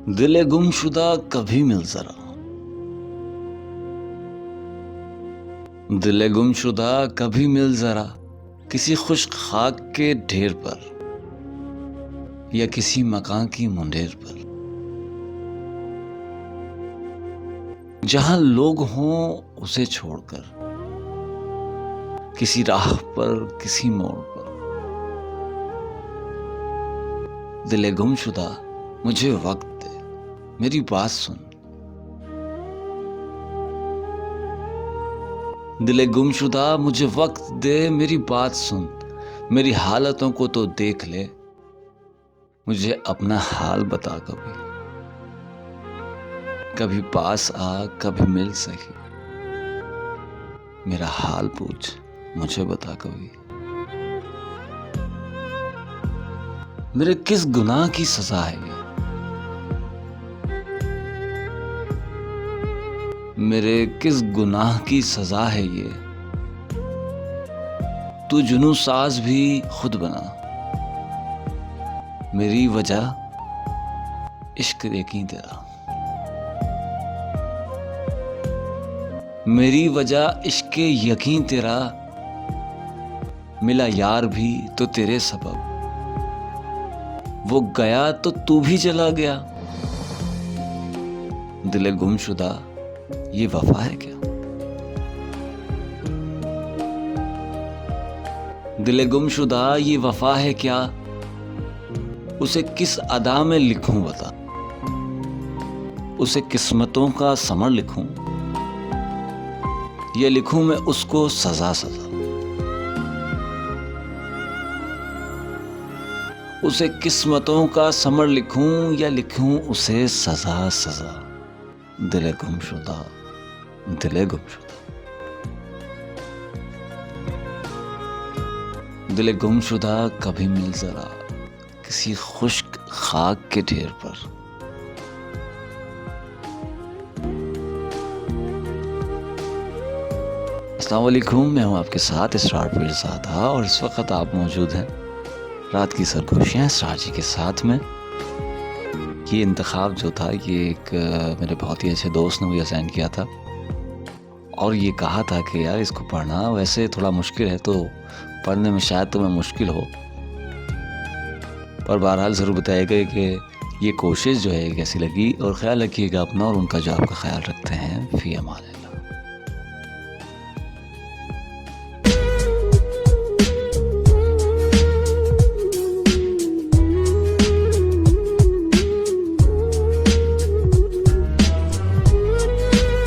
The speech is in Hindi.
दिले गुमशुदा कभी मिल जरा। दिले गुमशुदा कभी मिल जरा, किसी खुश्क खाक के ढेर पर या किसी मकान की मुंडेर पर, जहां लोग हों उसे छोड़कर, किसी राह पर किसी मोड़ पर। दिले गुमशुदा मुझे वक्त दे, मेरी बात सुन। दिले गुमशुदा मुझे वक्त दे, मेरी बात सुन। मेरी हालतों को तो देख ले, मुझे अपना हाल बता कभी। कभी पास आ, कभी मिल सही, मेरा हाल पूछ, मुझे बता कभी। मेरे किस गुनाह की सजा है ये, मेरे किस गुनाह की सजा है ये। तू जुनू साज भी खुद बना, मेरी वजह इश्क यकीन तेरा। मेरी वजह इश्क यकीन तेरा, मिला यार भी तो तेरे सबब। वो गया तो तू भी चला गया। दिले गुमशुदा ये वफा है क्या? दिले गुमशुदा ये वफा है क्या? उसे किस अदा में लिखूं बता, उसे किस्मतों का समर लिखूं या लिखूं मैं उसको सजा सजा। उसे किस्मतों का समर लिखूं या लिखूं उसे सजा सजा। दिले गुमशुदा, दिले गुमशुदा। दिले गुमशुदा कभी मिल जरा, किसी खुश्क खाक के ढेर पर। अस्सलाम वालेकुम, मैं हूं आपके साथ इसरार पीरज़ादा और इस वक्त आप मौजूद हैं रात की सरगोशियाँ इसरार जी के साथ में। ये इंतखाब जो था ये एक मेरे बहुत ही अच्छे दोस्त ने मुझे असाइन किया था और ये कहा था कि यार इसको पढ़ना, वैसे थोड़ा मुश्किल है तो पढ़ने में शायद तुम्हें मुश्किल हो, पर बहरहाल ज़रूर बताइएगा कि ये कोशिश जो है कैसी लगी। और ख्याल रखिएगा अपना और उनका जो आपका ख्याल रखते हैं। फ़ी अमान अल्लाह।